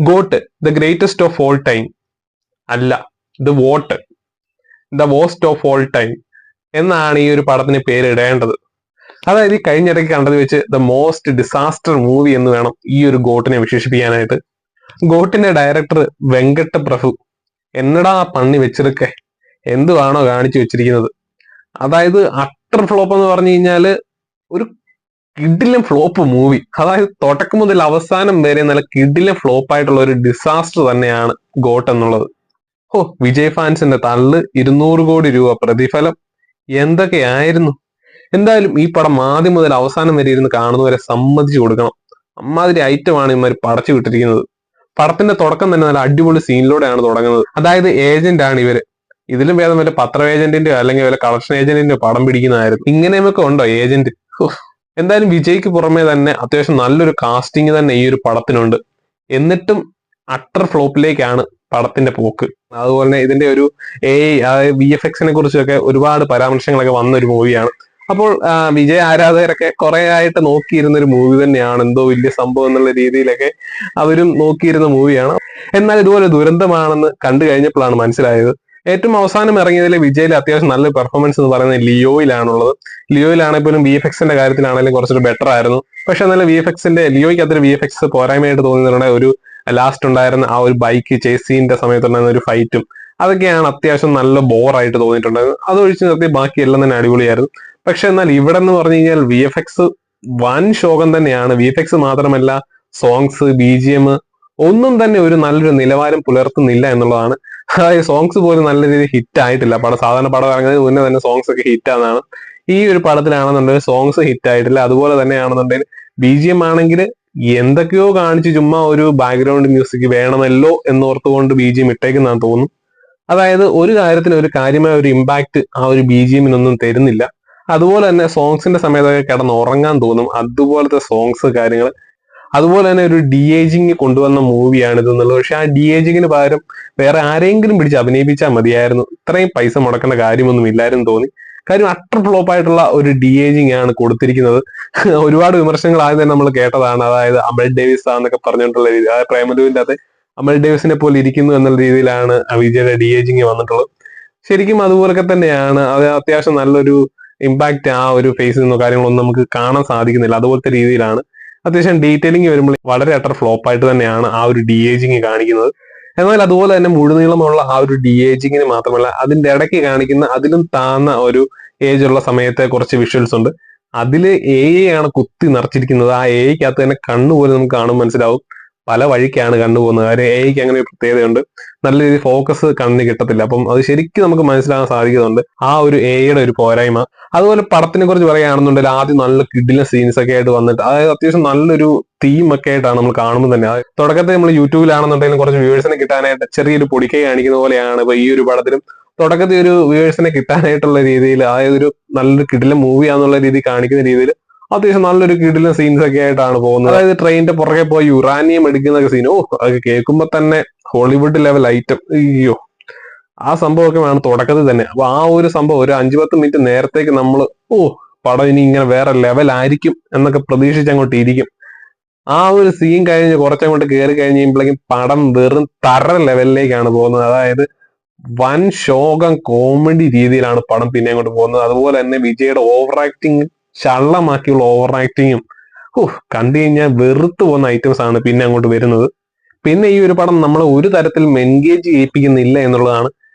Got the greatest of all time അല്ല, the വോട്ട് the worst of all time എന്നാണ് ഈ ഒരു പടത്തിന് പേര് ഇടേണ്ടത്. അതായത് ഈ കഴിഞ്ഞിടയ്ക്ക് കണ്ടത് വെച്ച് ദ മോസ്റ്റ് ഡിസാസ്റ്റർ മൂവി എന്ന് വേണം ഈ ഒരു ഗോട്ടിനെ വിശേഷിപ്പിക്കാനായിട്ട്. ഗോട്ടിന്റെ ഡയറക്ടർ വെങ്കട്ട പ്രഭു എന്നടാ പന്നി വെച്ചെടുക്കെ, എന്തുവാണോ കാണിച്ചു വെച്ചിരിക്കുന്നത്. അതായത് അട്ടർ ഫ്ലോപ്പ് എന്ന് പറഞ്ഞു കഴിഞ്ഞാല് ഒരു കിഡിലും ഫ്ലോപ്പ് മൂവി. അതായത് തുടക്കം മുതൽ അവസാനം വരെ നല്ല കിഡിലും ഫ്ലോപ്പ് ആയിട്ടുള്ള ഒരു ഡിസാസ്റ്റർ തന്നെയാണ് ഗോട്ട് എന്നുള്ളത്. വിജയ് ഫാൻസിന്റെ തള്ള് 200 കോടി രൂപ പ്രതിഫലം, എന്തൊക്കെയായിരുന്നു. എന്തായാലും ഈ പടം ആദ്യം മുതൽ അവസാനം വരെ ഇരുന്ന് കാണുന്നവരെ സമ്മതിച്ചു കൊടുക്കണം. അമ്മാതിരി ഐറ്റമാണ് ഇവന്മാർ പടച്ചു വിട്ടിരിക്കുന്നത്. പടത്തിന്റെ തുടക്കം തന്നെ നല്ല അടിപൊളി സീനിലൂടെയാണ് തുടങ്ങുന്നത്. അതായത് ഏജന്റ് ആണ് ഇവര്. ഇതിലും ഭേദം വല്ല പത്ര ഏജന്റിന്റെയോ അല്ലെങ്കിൽ വല്ല കളക്ഷൻ ഏജന്റിന്റെയോ പടം പിടിക്കുന്നതായിരുന്നു. ഇങ്ങനെയൊക്കെ ഉണ്ടോ ഏജന്റ്. എന്തായാലും വിജയ്ക്ക് പുറമെ തന്നെ അത്യാവശ്യം നല്ലൊരു കാസ്റ്റിംഗ് തന്നെ ഈ ഒരു പടത്തിനുണ്ട്. എന്നിട്ടും അട്ടർ ഫ്ലോപ്പിലേക്കാണ് പടത്തിന്റെ പോക്ക്. അതുപോലെ തന്നെ ഇതിന്റെ ഒരു അതായത് VFX കുറിച്ചൊക്കെ ഒരുപാട് പരാമർശങ്ങളൊക്കെ വന്ന ഒരു മൂവിയാണ്. അപ്പോൾ വിജയ് ആരാധകരൊക്കെ കുറെ ആയിട്ട് നോക്കിയിരുന്ന ഒരു മൂവി തന്നെയാണ്. എന്തോ വലിയ സംഭവം എന്നുള്ള രീതിയിലൊക്കെ അവരും നോക്കിയിരുന്ന മൂവിയാണ്. എന്നാൽ ഇതുപോലെ ദുരന്തമാണെന്ന് കണ്ടു കഴിഞ്ഞപ്പോഴാണ് മനസ്സിലായത്. ഏറ്റവും അവസാനം ഇറങ്ങിയതിലെ വിജയിലെ അത്യാവശ്യം നല്ല പെർഫോമൻസ് എന്ന് പറയുന്നത് ലിയോയിലാണുള്ളത്. ലിയോയിലാണെങ്കിൽ പോലും VFX കാര്യത്തിലാണെങ്കിലും കുറച്ചൊരു ബെറ്റർ ആയിരുന്നു. പക്ഷെ എന്നാലും ലിയോയ്ക്ക് അത്ര VFX പോരായ്മയായിട്ട് തോന്നുന്നുണ്ട്. ഒരു ലാസ്റ്റ് ഉണ്ടായിരുന്ന ആ ഒരു ബൈക്ക് ചേസ് സീനിന്റെ സമയത്തുണ്ടായിരുന്ന ഒരു ഫൈറ്റും അതൊക്കെയാണ് അത്യാവശ്യം നല്ല ബോറായിട്ട് തോന്നിയിട്ടുണ്ടായത്. അത് ഒഴിച്ച് നിർത്തി ബാക്കി എല്ലാം തന്നെ അടിപൊളിയായിരുന്നു. പക്ഷെ എന്നാൽ ഇവിടെ എന്ന് പറഞ്ഞു കഴിഞ്ഞാൽ VFX വൻ ശോകം തന്നെയാണ്. VFX മാത്രമല്ല, സോങ്സ്, BGM ഒന്നും തന്നെ ഒരു നല്ലൊരു നിലവാരം പുലർത്തുന്നില്ല എന്നുള്ളതാണ്. അതായത് സോങ്സ് പോലും നല്ല രീതിയിൽ ഹിറ്റ് ആയിട്ടില്ല. സാധാരണ പടം ഇറങ്ങുന്നതിന് മുന്നേ തന്നെ സോങ്സ് ഒക്കെ ഹിറ്റ് ആണെന്നാണ്. ഈ ഒരു പടത്തിലാണെന്നുണ്ടെങ്കിൽ സോങ്സ് ഹിറ്റ് ആയിട്ടില്ല. അതുപോലെ തന്നെയാണെന്നുണ്ടെങ്കിൽ BGM ആണെങ്കിൽ എന്തൊക്കെയോ കാണിച്ച് ചുമ്മാ ഒരു ബാക്ക്ഗ്രൗണ്ട് മ്യൂസിക് വേണമല്ലോ എന്നോർത്തുകൊണ്ട് BGM ഇട്ടേക്കുന്നതാന്ന് തോന്നുന്നു. അതായത് ഒരു കാര്യത്തിന് ഒരു കാര്യമായ ഒരു ഇമ്പാക്ട് ആ ഒരു BGMനൊന്നും തരുന്നില്ല. അതുപോലെ തന്നെ സോങ്സിന്റെ സമയത്തൊക്കെ കിടന്ന് ഉറങ്ങാൻ തോന്നും. അതുപോലത്തെ സോങ്സ് കാര്യങ്ങൾ. അതുപോലെ തന്നെ ഒരു DAGing കൊണ്ടുവന്ന മൂവിയാണ് ഇതെന്നുള്ളത്. പക്ഷെ ആ DAGing പകരം വേറെ ആരെങ്കിലും പിടിച്ച് അഭിനയിപ്പിച്ചാൽ മതിയായിരുന്നു. ഇത്രയും പൈസ മുടക്കേണ്ട കാര്യമൊന്നും ഇല്ലായിരുന്നു തോന്നി. കാര്യം അട്ടർ ഫ്ലോപ്പ് ആയിട്ടുള്ള ഒരു DAGing ആണ് കൊടുത്തിരിക്കുന്നത്. ഒരുപാട് വിമർശനങ്ങൾ ആദ്യം തന്നെ നമ്മൾ കേട്ടതാണ്. അതായത് അമൽ ഡേവിസ് ആന്നൊക്കെ പറഞ്ഞിട്ടുള്ള രീതി, അതായത് പ്രേമലുവിന്റെ അകത്ത് അമൽ ഡേവിസിനെ പോലെ ഇരിക്കുന്നു എന്നുള്ള രീതിയിലാണ് വിജയുടെ DAGing വന്നിട്ടുള്ളത്. ശരിക്കും അതുപോലൊക്കെ തന്നെയാണ്. അത് അത്യാവശ്യം നല്ലൊരു ഇമ്പാക്ട് ആ ഒരു ഫേസിൽ നിന്നോ കാര്യങ്ങളൊന്നും നമുക്ക് കാണാൻ സാധിക്കുന്നില്ല. അതുപോലത്തെ രീതിയിലാണ്. അത്യാവശ്യം ഡീറ്റെയിലിംഗ് വരുമ്പോൾ വളരെ അട്ടർ ഫ്ലോപ്പ് ആയിട്ട് തന്നെയാണ് ആ ഒരു DAGing കാണിക്കുന്നത്. എന്നാൽ അതുപോലെ തന്നെ മുഴുനീളമുള്ള ആ ഒരു DAGing മാത്രമല്ല, അതിന്റെ ഇടയ്ക്ക് കാണിക്കുന്ന അതിലും താന്ന ഒരു ഏജ് ഉള്ള സമയത്തെ കുറച്ച് വിഷ്വൽസ് ഉണ്ട്. അതില് AI ആണ് കുത്തി നിറച്ചിരിക്കുന്നത്. ആ AIക്കകത്ത് തന്നെ കണ്ണുപോലെ നമുക്ക് കാണുമ്പോൾ മനസ്സിലാവും പല വഴിക്കാണ് കണ്ടുപോകുന്നത്. കാര്യം AIക്ക് അങ്ങനെ ഒരു പ്രത്യേകതയുണ്ട്. നല്ല രീതിയിൽ ഫോക്കസ് കണ്ണിന് കിട്ടത്തില്ല. അപ്പം അത് ശരിക്കും നമുക്ക് മനസ്സിലാകാൻ സാധിക്കുന്നുണ്ട് ആ ഒരു AIയുടെ ഒരു പോരായ്മ. അതുപോലെ പടത്തിനെ കുറിച്ച് പറയുകയാണെന്നുണ്ടെങ്കിൽ ആദ്യം നല്ല കിഡിലെ സീൻസ് ഒക്കെ ആയിട്ട് വന്നിട്ട്, അതായത് അത്യാവശ്യം നല്ലൊരു തീം ഒക്കെ ആയിട്ടാണ് നമ്മൾ കാണുമ്പോൾ തന്നെ. തുടക്കത്തിൽ നമ്മൾ യൂട്യൂബിലാണെന്നുണ്ടെങ്കിലും കുറച്ച് വ്യൂവേഴ്സിനെ കിട്ടാനായിട്ട് ചെറിയൊരു പൊടിക്കൈ കാണിക്കുന്ന പോലെയാണ് ഇപ്പൊ ഈ ഒരു പടത്തിലും തുടക്കത്തിൽ ഒരു വ്യൂവേഴ്സിനെ കിട്ടാനായിട്ടുള്ള രീതിയിൽ, അതായത് ഒരു നല്ലൊരു കിഡിലെ മൂവിയാന്നുള്ള രീതിയിൽ കാണിക്കുന്ന രീതിയിൽ അത്യാവശ്യം നല്ലൊരു കിടിലൻ സീൻസ് ഒക്കെ ആയിട്ടാണ് പോകുന്നത്. അതായത് ട്രെയിനിന്റെ പുറകെ പോയി യുറാനിയം എടുക്കുന്ന സീൻ, അതൊക്കെ കേൾക്കുമ്പോ തന്നെ ഹോളിവുഡ് ലെവൽ ഐറ്റം. അയ്യോ, ആ സംഭവമൊക്കെ വേണം തുടക്കത്തിൽ തന്നെ. അപ്പൊ ആ ഒരു സംഭവം ഒരു 5-10 മിനിറ്റ് നേരത്തേക്ക് നമ്മൾ പടം ഇനി ഇങ്ങനെ വേറെ ലെവൽ ആയിരിക്കും എന്നൊക്കെ പ്രതീക്ഷിച്ച് അങ്ങോട്ട് ഇരിക്കും. ആ ഒരു സീൻ കഴിഞ്ഞ് കുറച്ചങ്ങോട്ട് കയറി കഴിഞ്ഞ് കഴിയുമ്പോഴേക്കും പടം വെറും തറ ലെവലിലേക്കാണ് പോകുന്നത്. അതായത് വൻ ശോകം കോമഡി രീതിയിലാണ് പടം പിന്നെ അങ്ങോട്ട് പോകുന്നത്. അതുപോലെ തന്നെ വിജയുടെ ഓവർ ആക്ടിങ്, ചള്ളമാക്കിയുള്ള ഓവർ ആക്ടിങ്ങും കണ്ടു കഴിഞ്ഞാൽ വെറുത്തു പോകുന്ന ഐറ്റംസ് ആണ് പിന്നെ അങ്ങോട്ട് വരുന്നത്. പിന്നെ ഈ ഒരു പടം നമ്മളെ ഒരു തരത്തിലും എൻഗേജ് ചെയ്യിപ്പിക്കുന്നില്ല എന്നുള്ളതാണ്.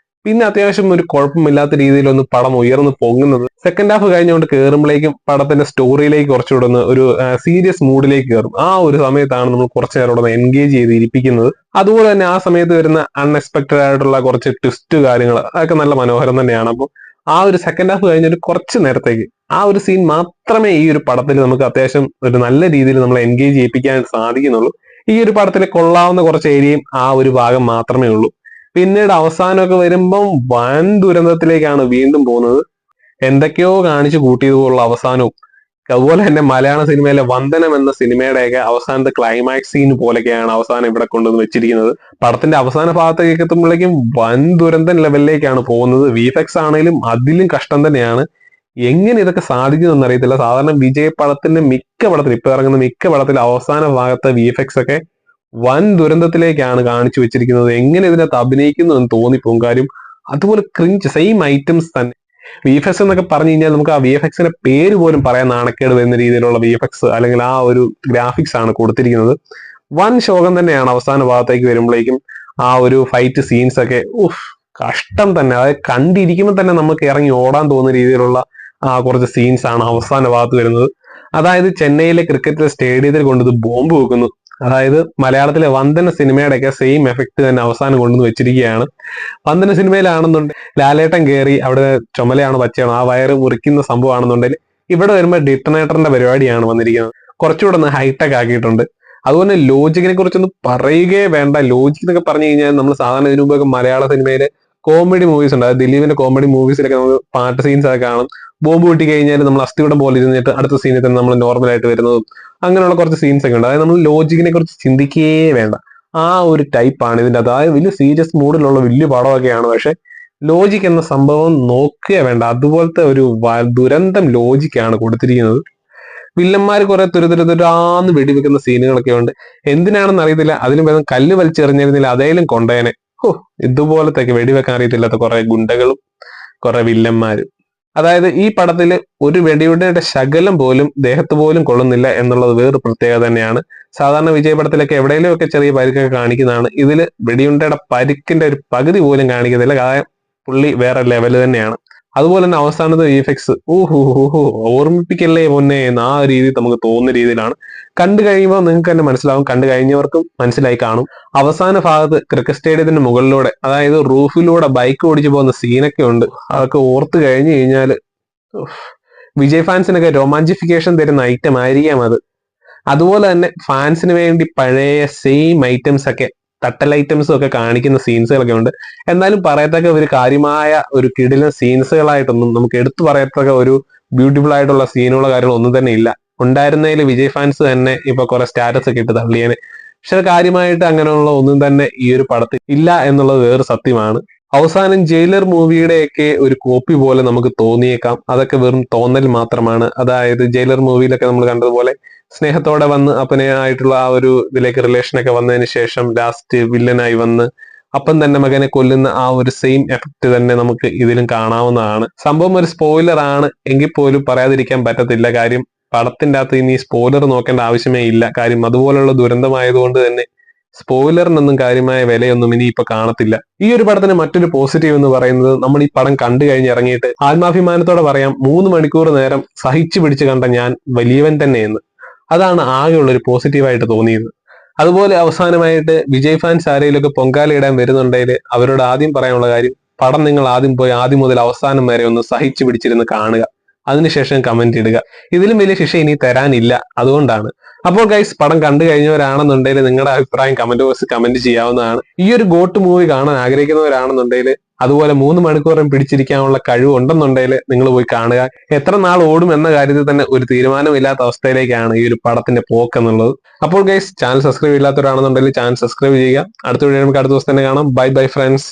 പിന്നെ അത്യാവശ്യം ഒരു കുഴപ്പമില്ലാത്ത രീതിയിലൊന്ന് പടം ഉയർന്നു പൊങ്ങുന്നത് സെക്കൻഡ് ഹാഫ് കഴിഞ്ഞുകൊണ്ട് കയറുമ്പോഴേക്കും പടത്തിന്റെ സ്റ്റോറിയിലേക്ക് കുറച്ചുകൂടെ ഒന്ന് ഒരു സീരിയസ് മൂഡിലേക്ക് കയറും. ആ ഒരു സമയത്താണ് നമ്മൾ കുറച്ചു നേരം കൂടെ എൻഗേജ് ചെയ്ത് ഇരിപ്പിക്കുന്നത്. അതുപോലെ തന്നെ ആ സമയത്ത് വരുന്ന അൺഎക്സ്പെക്ടഡ് ആയിട്ടുള്ള കുറച്ച് ട്വിസ്റ്റ് കാര്യങ്ങൾ അതൊക്കെ നല്ല മനോഹരം തന്നെയാണ്. അപ്പോൾ ആ ഒരു സെക്കൻഡ് ഹാഫ് കഴിഞ്ഞൊരു കുറച്ച് നേരത്തേക്ക് ആ ഒരു സീൻ മാത്രമേ ഈ ഒരു പടത്തിൽ നമുക്ക് അത്യാവശ്യം ഒരു നല്ല രീതിയിൽ നമ്മൾ എൻഗേജ് ചെയ്യിപ്പിക്കാൻ സാധിക്കുന്നുള്ളൂ. ഈ ഒരു പടത്തിൽ കൊള്ളാവുന്ന കുറച്ച് ഏരിയയും ആ ഒരു ഭാഗം മാത്രമേ ഉള്ളൂ. പിന്നീട് അവസാനമൊക്കെ വരുമ്പം വൻ ദുരന്തത്തിലേക്കാണ് വീണ്ടും പോകുന്നത്. എന്തൊക്കെയോ കാണിച്ചു കൂട്ടിയതുപോലുള്ള അവസാനവും, അതുപോലെ തന്നെ മലയാള സിനിമയിലെ വന്ദനം എന്ന സിനിമയുടെയൊക്കെ അവസാനത്തെ ക്ലൈമാക്സ് സീൻ പോലെയൊക്കെയാണ് അവസാനം ഇവിടെ കൊണ്ടുവന്ന് വെച്ചിരിക്കുന്നത്. പടത്തിന്റെ അവസാന ഭാഗത്തേക്ക് എത്തുമ്പോഴേക്കും വൻ ദുരന്തം ലെവലിലേക്കാണ് പോകുന്നത്. VFX ആണെങ്കിലും അതിലും കഷ്ടം തന്നെയാണ്. എങ്ങനെ ഇതൊക്കെ സാധിക്കുമെന്ന് അറിയത്തില്ല. സാധാരണ വിജയ് പടത്തിന്റെ മിക്ക പടത്തിലും, ഇപ്പൊ ഇറങ്ങുന്ന മിക്ക പടത്തിലും അവസാന ഭാഗത്തെ VFX ഒക്കെ വൻ ദുരന്തത്തിലേക്കാണ് കാണിച്ചു വെച്ചിരിക്കുന്നത്. എങ്ങനെ ഇതിനകത്ത് അഭിനയിക്കുന്നു എന്ന് തോന്നിപ്പോകും. കാര്യം അതുപോലെ ക്രിഞ്ച് സെയിം ഐറ്റംസ് തന്നെ. VFX എന്നൊക്കെ പറഞ്ഞു കഴിഞ്ഞാൽ നമുക്ക് ആ VFXന്റെ പേര് പോലും പറയാൻ നാണക്കേട് വരുന്ന രീതിയിലുള്ള VFX അല്ലെങ്കിൽ ആ ഒരു ഗ്രാഫിക്സ് ആണ് കൊടുത്തിരിക്കുന്നത്. വൻ ശോകം തന്നെയാണ് അവസാന ഭാഗത്തേക്ക് വരുമ്പോഴേക്കും ആ ഒരു ഫൈറ്റ് സീൻസ് ഒക്കെ കഷ്ടം തന്നെ. അതായത് കണ്ടിരിക്കുമ്പോൾ തന്നെ നമുക്ക് ഇറങ്ങി ഓടാൻ തോന്നുന്ന രീതിയിലുള്ള കുറച്ച് സീൻസ് ആണ് അവസാന ഭാഗത്ത് വരുന്നത്. അതായത് ചെന്നൈയിലെ ക്രിക്കറ്റ് സ്റ്റേഡിയത്തിൽ കൊണ്ടത് ബോംബ് വെക്കുന്നു. അതായത് മലയാളത്തിലെ വന്ദന സിനിമയുടെയൊക്കെ സെയിം എഫക്ട് തന്നെ അവസാനം കൊണ്ടുവന്ന് വെച്ചിരിക്കുകയാണ്. വന്ദന സിനിമയിലാണെന്നുണ്ടെങ്കിൽ ലാലേട്ടൻ കയറി അവിടെ ചുമലയാണ് പച്ചയാണോ ആ വയറ് മുറിക്കുന്ന സംഭവമാണെന്നുണ്ടെങ്കിൽ ഇവിടെ വരുമ്പോൾ ഡിറ്റനേറ്ററിന്റെ പരിപാടിയാണ് വന്നിരിക്കുന്നത്. കുറച്ചുകൂടെ ഒന്ന് ഹൈടെക് ആക്കിയിട്ടുണ്ട്. അതുപോലെ ലോജിക്കിനെ കുറിച്ചൊന്നും പറയുകയേ വേണ്ട. ലോജിക് എന്നൊക്കെ പറഞ്ഞു കഴിഞ്ഞാൽ നമ്മൾ സാധാരണ ഇതിനു മുമ്പൊക്കെ മലയാള സിനിമയിലെ കോമഡി മൂവീസ് ഉണ്ട്. അതായത് ദിലീപിന്റെ കോമഡി മൂവീസിലൊക്കെ നമുക്ക് പാട്ട് സീൻസ് ഒക്കെ കാണും. ബോംബ് പൊട്ടി കഴിഞ്ഞാൽ നമ്മൾ അസ്ഥികൂടം പോലെ ഇരുന്നിട്ട് അടുത്ത സീനിൽ തന്നെ നമ്മൾ നോർമൽ ആയിട്ട് വരുന്നതും അങ്ങനെയുള്ള കുറച്ച് സീൻസ് ഒക്കെ ഉണ്ട്. അതായത് നമ്മൾ ലോജിക്കിനെ കുറിച്ച് ചിന്തിക്കുകയേ വേണ്ട. ആ ഒരു ടൈപ്പാണ് ഇതിന്റെ. അതായത് വലിയ സീരിയസ് മൂഡിലുള്ള വലിയ പടമൊക്കെയാണ്, പക്ഷെ ലോജിക് എന്ന സംഭവം നോക്കുക വേണ്ട. അതുപോലത്തെ ഒരു ദുരന്തം ലോജിക്കാണ് കൊടുത്തിരിക്കുന്നത്. വില്ലന്മാർ കുറെ തുരുതുരാന്ന് വെടിവെക്കുന്ന സീനുകളൊക്കെ ഉണ്ട്. എന്തിനാണെന്ന് അറിയത്തില്ല. അതിലും ഭേദം കല്ല് വലിച്ചെറിഞ്ഞിരുന്നില്ല അതേലും കൊണ്ടേനെ. ഇതുപോലത്തെ വെടിവെക്കാൻ അറിയത്തില്ലാത്ത കുറെ ഗുണ്ടകളും കുറെ വില്ലന്മാരും. അതായത് ഈ പടത്തിൽ ഒരു വെടിയുണ്ടയുടെ ശകലം പോലും ദേഹത്ത് പോലും കൊള്ളുന്നില്ല എന്നുള്ളത് വേറെ പ്രത്യേകത തന്നെയാണ്. സാധാരണ വിജയ് പടത്തിലൊക്കെ എവിടെയെങ്കിലും ഒക്കെ ചെറിയ പരിക്കൊക്കെ കാണിക്കുന്നതാണ്. ഇതിൽ വെടിയുണ്ടയുടെ പരിക്കിന്റെ ഒരു പകുതി പോലും കാണിക്കുന്നില്ല. കാരണം പുള്ളി വേറെ ലെവല് തന്നെയാണ്. അതുപോലെ തന്നെ അവസാനത്തെ VFX ഓർമ്മിപ്പിക്കല്ലേ പൊന്നെ ആ രീതി നമുക്ക് തോന്നുന്ന രീതിയിലാണ്. കണ്ടു കഴിയുമ്പോൾ നിങ്ങൾക്ക് തന്നെ മനസ്സിലാവും, കണ്ടു കഴിഞ്ഞവർക്കും മനസ്സിലായി കാണും. അവസാന ഭാഗത്ത് ക്രിക്കറ്റ് സ്റ്റേഡിയത്തിന്റെ മുകളിലൂടെ, അതായത് റൂഫിലൂടെ ബൈക്ക് ഓടിച്ചു പോകുന്ന സീനൊക്കെ ഉണ്ട്. അതൊക്കെ ഓർത്ത് കഴിഞ്ഞു കഴിഞ്ഞാൽ വിജയ് ഫാൻസിനൊക്കെ റൊമാൻറ്റിഫിക്കേഷൻ തരുന്ന ഐറ്റം ആയിരിക്കാം അത്. അതുപോലെ തന്നെ ഫാൻസിന് വേണ്ടി പഴയ സെയിം ഐറ്റംസ് ഒക്കെ, തട്ടൽ ഐറ്റംസും ഒക്കെ കാണിക്കുന്ന സീൻസുകളൊക്കെ ഉണ്ട്. എന്നാലും പറയത്തക്ക ഒരു കാര്യമായ ഒരു കിടിലൻ സീൻസുകളായിട്ടൊന്നും നമുക്ക് എടുത്തു പറയത്തക്ക ഒരു ബ്യൂട്ടിഫുൾ ആയിട്ടുള്ള സീനുകളോ കാര്യങ്ങളോ ഒന്നും തന്നെ ഇല്ല. ഉണ്ടായിരുന്നതിൽ വിജയ് ഫാൻസ് തന്നെ ഇപ്പൊ കുറെ സ്റ്റാറ്റസ് ഒക്കെ ഇട്ട് തള്ളിയേനെ. പക്ഷെ കാര്യമായിട്ട് അങ്ങനെയുള്ള ഒന്നും തന്നെ ഈ ഒരു പടത്തിൽ ഇല്ല എന്നുള്ളത് വേറെ സത്യമാണ്. അവസാനം ജയിലർ മൂവിയുടെയൊക്കെ ഒരു കോപ്പി പോലെ നമുക്ക് തോന്നിയേക്കാം. അതൊക്കെ വെറും തോന്നൽ മാത്രമാണ്. അതായത് ജയിലർ മൂവിയിലൊക്കെ നമ്മൾ കണ്ടതുപോലെ സ്നേഹത്തോടെ വന്ന് അപ്പനായിട്ടുള്ള ആ ഒരു ഇതിലേക്ക് റിലേഷനൊക്കെ വന്നതിന് ശേഷം ലാസ്റ്റ് വില്ലനായി വന്ന് അപ്പം തന്നെ മകനെ കൊല്ലുന്ന ആ ഒരു സെയിം എഫക്ട് തന്നെ നമുക്ക് ഇതിലും കാണാവുന്നതാണ്. സംഭവം ഒരു സ്പോയിലർ ആണ് എങ്കിൽ പോലും പറയാതിരിക്കാൻ പറ്റത്തില്ല. കാര്യം പടത്തിന്റെ അകത്ത് ഇനി സ്പോയിലർ നോക്കേണ്ട ആവശ്യമേ ഇല്ല. കാര്യം അതുപോലുള്ള ദുരന്തമായതുകൊണ്ട് തന്നെ സ്പോയിലറിനൊന്നും കാര്യമായ വിലയൊന്നും ഇനി ഇപ്പൊ കാണത്തില്ല. ഈ ഒരു പടത്തിന് മറ്റൊരു പോസിറ്റീവ് എന്ന് പറയുന്നത്, നമ്മൾ ഈ പടം കണ്ടു കഴിഞ്ഞ് ഇറങ്ങിയിട്ട് ആത്മാഭിമാനത്തോടെ പറയാം 3 മണിക്കൂർ നേരം സഹിച്ചു പിടിച്ച് കണ്ട ഞാൻ വലിയവൻ തന്നെയെന്ന്. അതാണ് ആകെയുള്ള ഒരു പോസിറ്റീവായിട്ട് തോന്നിയത്. അതുപോലെ അവസാനമായിട്ട് വിജയ് ഫാൻസ് ആരെയിലൊക്കെ പൊങ്കാല ഇടാൻ വരുന്നുണ്ടെങ്കിൽ അവരോട് ആദ്യം പറയാനുള്ള കാര്യം, പടം നിങ്ങൾ ആദ്യം പോയി ആദ്യം മുതൽ അവസാനം വരെ ഒന്ന് സഹിച്ചു പിടിച്ചിരുന്ന് കാണുക. അതിനുശേഷം കമന്റ് ഇടുക. ഇതിലും വലിയ ശിക്ഷ ഇനി തരാനില്ല. അതുകൊണ്ടാണ്. അപ്പോൾ ഗൈസ്, പടം കണ്ടു കഴിഞ്ഞവരാണെന്നുണ്ടെങ്കിൽ നിങ്ങളുടെ അഭിപ്രായം കമന്റ് ബോക്സിൽ കമന്റ് ചെയ്യാവുന്നതാണ്. ഈ ഒരു ഗോട്ട് മൂവി കാണാൻ ആഗ്രഹിക്കുന്നവരാണെന്നുണ്ടെങ്കിൽ, അതുപോലെ 3 മണിക്കൂറും പിടിച്ചിരിക്കാനുള്ള കഴിവ് ഉണ്ടെന്നുണ്ടെങ്കിൽ നിങ്ങൾ പോയി കാണുക. എത്ര നാൾ ഓടും എന്ന കാര്യത്തിൽ തന്നെ ഒരു തീരുമാനമില്ലാത്ത അവസ്ഥയിലേക്കാണ് ഈ ഒരു പടത്തിന്റെ പോക്ക് എന്നുള്ളത്. അപ്പോൾ ഗൈസ്, ചാനൽ സബ്സ്ക്രൈബ് ഇല്ലാത്തവരാണെന്നുണ്ടെങ്കിൽ ചാനൽ സബ്സ്ക്രൈബ് ചെയ്യുക. അടുത്ത വീഡിയോ നമുക്ക് അടുത്ത ദിവസം തന്നെ കാണാം. Bye bye friends.